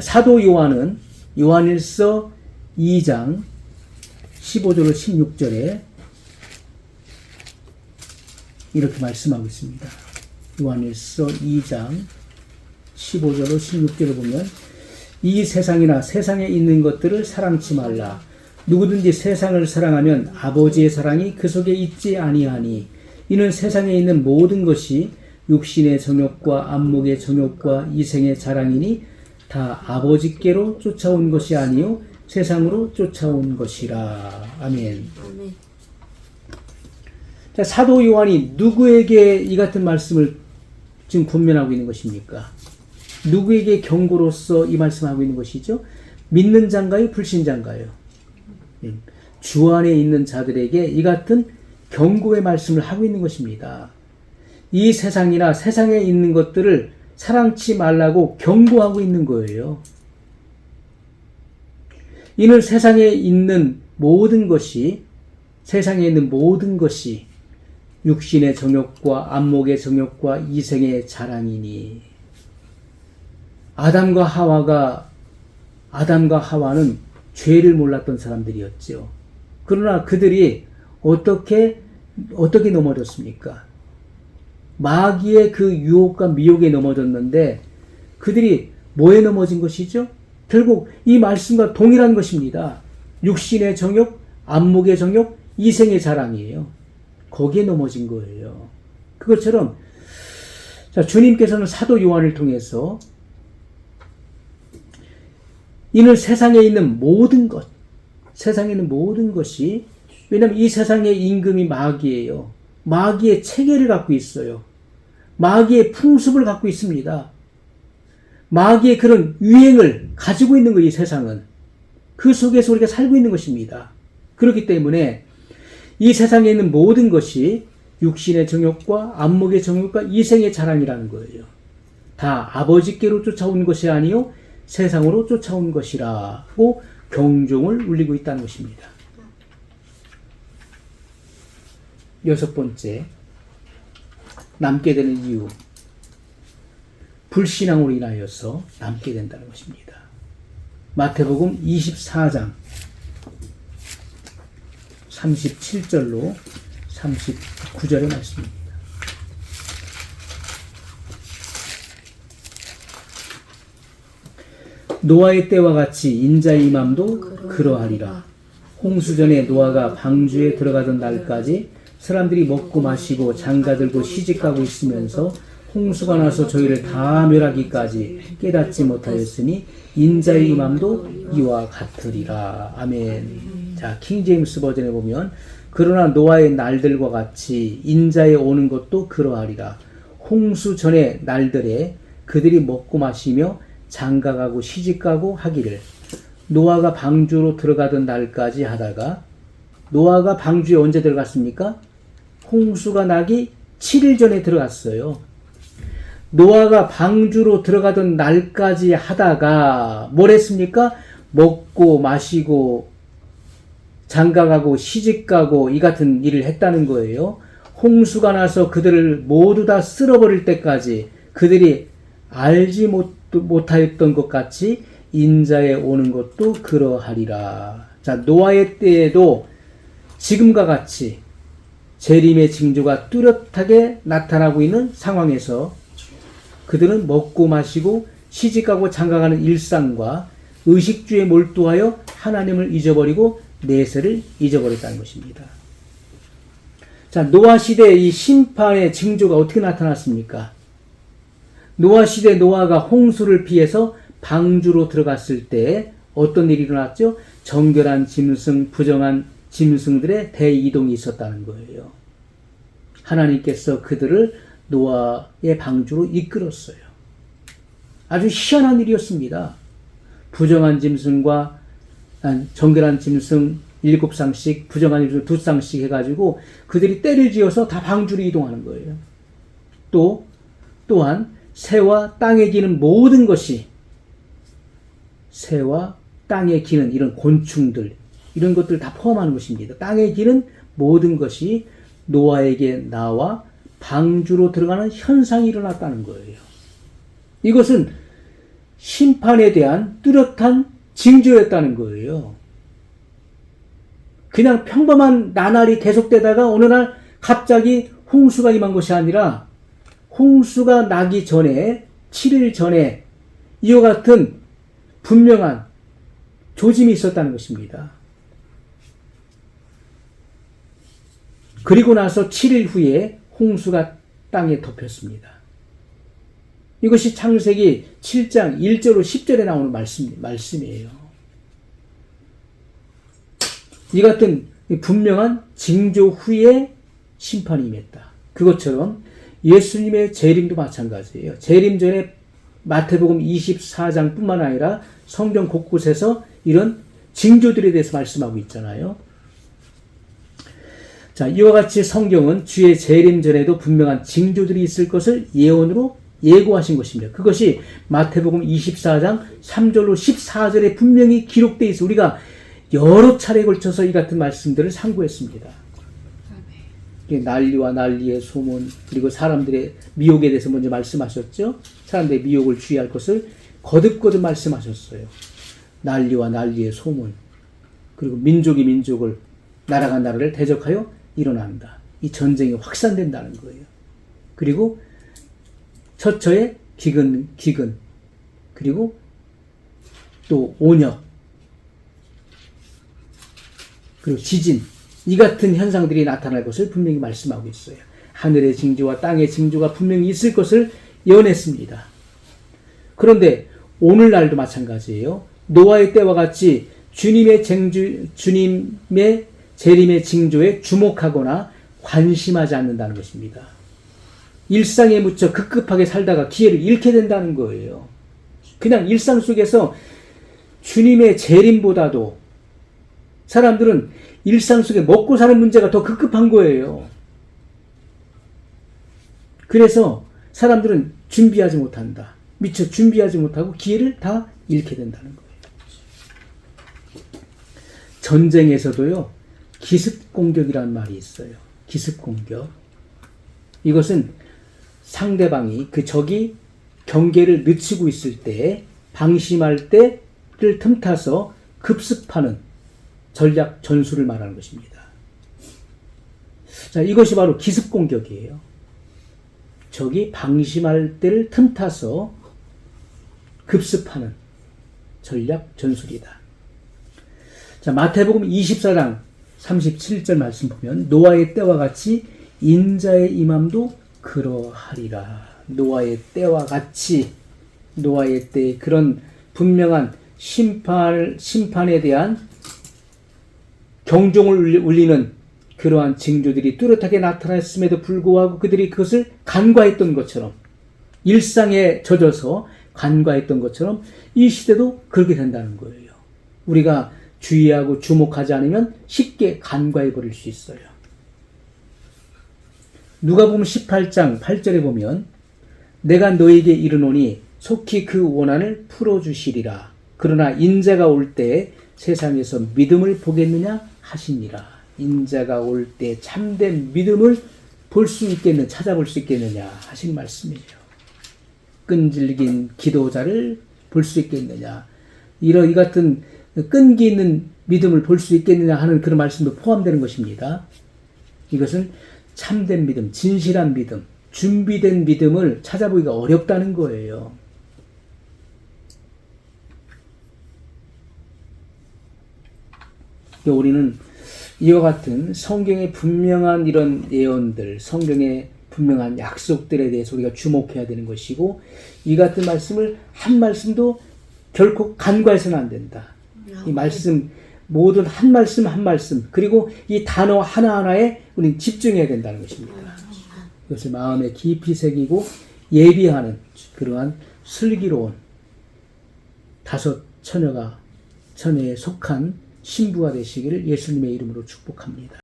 사도 요한은 요한일서 2장 15절로 16절에 이렇게 말씀하고 있습니다. 요한일서 2장 15절로 16절을 보면 이 세상이나 세상에 있는 것들을 사랑치 말라. 누구든지 세상을 사랑하면 아버지의 사랑이 그 속에 있지 아니하니 이는 세상에 있는 모든 것이 육신의 정욕과 안목의 정욕과 이생의 자랑이니 다 아버지께로 쫓아온 것이 아니요 세상으로 쫓아온 것이라. 아멘. 아멘. 자, 사도 요한이 누구에게 이 같은 말씀을 지금 권면하고 있는 것입니까? 누구에게 경고로서 이 말씀하고 있는 것이죠? 믿는 자인가요? 불신자인가요? 주 안에 있는 자들에게 이 같은 경고의 말씀을 하고 있는 것입니다. 이 세상이나 세상에 있는 것들을 사랑치 말라고 경고하고 있는 거예요. 이는 세상에 있는 모든 것이 육신의 정욕과 안목의 정욕과 이생의 자랑이니. 아담과 하와는 죄를 몰랐던 사람들이었죠. 그러나 그들이 어떻게 넘어졌습니까? 마귀의 그 유혹과 미혹에 넘어졌는데 그들이 뭐에 넘어진 것이죠? 결국 이 말씀과 동일한 것입니다. 육신의 정욕, 안목의 정욕, 이생의 자랑이에요. 거기에 넘어진 거예요. 그것처럼 주님께서는 사도 요한을 통해서 이는 세상에 있는 모든 것이, 왜냐하면 이 세상의 임금이 마귀예요. 마귀의 체계를 갖고 있어요. 마귀의 풍습을 갖고 있습니다. 마귀의 그런 유행을 가지고 있는 거예요, 이 세상은. 그 속에서 우리가 살고 있는 것입니다. 그렇기 때문에 이 세상에 있는 모든 것이 육신의 정욕과 안목의 정욕과 이생의 자랑이라는 거예요. 다 아버지께로 쫓아온 것이 아니요 세상으로 쫓아온 것이라고 경종을 울리고 있다는 것입니다. 여섯 번째, 남게 되는 이유. 불신앙으로 인하여서 남게 된다는 것입니다. 마태복음 24장 37절로 39절의 말씀입니다. 노아의 때와 같이 인자의 임함도 그러하리라. 홍수전에 노아가 방주에 들어가던 날까지 사람들이 먹고 마시고 장가들고 시집가고 있으면서 홍수가 나서 저희를 다 멸하기까지 깨닫지 못하였으니 인자의 임함도 이와 같으리라. 아멘. 자, 킹제임스 버전에 보면 그러나 노아의 날들과 같이 인자에 오는 것도 그러하리라. 홍수 전의 날들에 그들이 먹고 마시며 장가가고 시집가고 하기를. 노아가 방주로 들어가던 날까지 하다가, 노아가 방주에 언제 들어갔습니까? 홍수가 나기 7일 전에 들어갔어요. 노아가 방주로 들어가던 날까지 하다가 뭘 했습니까? 먹고 마시고 장가가고 시집가고 이 같은 일을 했다는 거예요. 홍수가 나서 그들을 모두 다 쓸어버릴 때까지 그들이 알지 못하였던 것 같이 인자에 오는 것도 그러하리라. 자, 노아의 때에도 지금과 같이 재림의 징조가 뚜렷하게 나타나고 있는 상황에서 그들은 먹고 마시고 시집가고 장가가는 일상과 의식주에 몰두하여 하나님을 잊어버리고 내세를 잊어버렸다는 것입니다. 자, 노아 시대의 이 심판의 징조가 어떻게 나타났습니까? 노아 시대 노아가 홍수를 피해서 방주로 들어갔을 때 어떤 일이 일어났죠? 정결한 짐승, 부정한 짐승들의 대이동이 있었다는 거예요. 하나님께서 그들을 노아의 방주로 이끌었어요. 아주 희한한 일이었습니다. 부정한 짐승과 정결한 짐승 7쌍씩, 부정한 짐승 2쌍씩 해가지고 그들이 떼를 지어서 다 방주로 이동하는 거예요. 또한 새와 땅에 기는 모든 것이, 새와 땅에 기는 이런 곤충들, 이런 것들 다 포함하는 것입니다. 땅에 기는 모든 것이 노아에게 나와 방주로 들어가는 현상이 일어났다는 거예요. 이것은 심판에 대한 뚜렷한 징조였다는 거예요. 그냥 평범한 나날이 계속되다가 어느 날 갑자기 홍수가 임한 것이 아니라 홍수가 나기 전에 7일 전에 이와 같은 분명한 조짐이 있었다는 것입니다. 그리고 나서 7일 후에 홍수가 땅에 덮였습니다. 이것이 창세기 7장 1절로 10절에 나오는 말씀이에요. 이 같은 분명한 징조 후에 심판이 임했다. 그것처럼 예수님의 재림도 마찬가지예요. 재림 전에 마태복음 24장 뿐만 아니라 성경 곳곳에서 이런 징조들에 대해서 말씀하고 있잖아요. 자, 이와 같이 성경은 주의 재림 전에도 분명한 징조들이 있을 것을 예언으로 예고하신 것입니다. 그것이 마태복음 24장 3절로 14절에 분명히 기록되어 있어 우리가 여러 차례에 걸쳐서 이 같은 말씀들을 상고했습니다. 난리와 난리의 소문, 그리고 사람들의 미혹에 대해서 먼저 말씀하셨죠. 사람들의 미혹을 주의할 것을 거듭거듭 말씀하셨어요. 난리와 난리의 소문, 그리고 민족이 민족을, 나라가 나라를 대적하여 일어난다. 이 전쟁이 확산된다는 거예요. 그리고 처처에 기근, 그리고 또 온역, 그리고 지진, 이 같은 현상들이 나타날 것을 분명히 말씀하고 있어요. 하늘의 징조와 땅의 징조가 분명히 있을 것을 예언했습니다. 그런데 오늘날도 마찬가지예요. 노아의 때와 같이 주님의 재림의 징조에 주목하거나 관심하지 않는다는 것입니다. 일상에 묻혀 급급하게 살다가 기회를 잃게 된다는 거예요. 그냥 일상 속에서 주님의 재림보다도 사람들은 일상 속에 먹고 사는 문제가 더 급급한 거예요. 그래서 사람들은 준비하지 못한다. 미처 준비하지 못하고 기회를 다 잃게 된다는 거예요. 전쟁에서도요, 기습공격이라는 말이 있어요. 기습공격. 이것은 상대방이, 그 적이 경계를 늦추고 있을 때, 방심할 때를 틈타서 급습하는 전략 전술을 말하는 것입니다. 자, 이것이 바로 기습공격이에요. 적이 방심할 때를 틈타서 급습하는 전략 전술이다. 자, 마태복음 24장 37절 말씀 보면 노아의 때와 같이 인자의 임함도 그러하리라. 노아의 때와 같이, 노아의 때 그런 분명한 심판에 대한 경종을 울리는 그러한 징조들이 뚜렷하게 나타났음에도 불구하고 그들이 그것을 간과했던 것처럼, 일상에 젖어서 간과했던 것처럼 이 시대도 그렇게 된다는 거예요. 우리가 주의하고 주목하지 않으면 쉽게 간과해 버릴 수 있어요. 누가복음 18장 8절에 보면 내가 너에게 이르노니 속히 그 원한을 풀어주시리라. 그러나 인자가 올 때 세상에서 믿음을 보겠느냐 하시니라. 인자가 올 때 참된 믿음을 볼 수 있겠느냐, 찾아볼 수 있겠느냐 하신 말씀이에요. 끈질긴 기도자를 볼 수 있겠느냐, 이 같은 끈기 있는 믿음을 볼 수 있겠느냐 하는 그런 말씀도 포함되는 것입니다. 이것은 참된 믿음, 진실한 믿음, 준비된 믿음을 찾아보기가 어렵다는 거예요. 우리는 이와 같은 성경의 분명한 이런 예언들, 성경의 분명한 약속들에 대해서 우리가 주목해야 되는 것이고, 이 같은 말씀을 한 말씀도 결코 간과해서는 안 된다. 이 말씀, 모든 한 말씀 한 말씀, 그리고 이 단어 하나하나에 우리는 집중해야 된다는 것입니다. 이것을 마음에 깊이 새기고 예비하는 그러한 슬기로운 다섯 처녀에 속한 신부가 되시기를 예수님의 이름으로 축복합니다.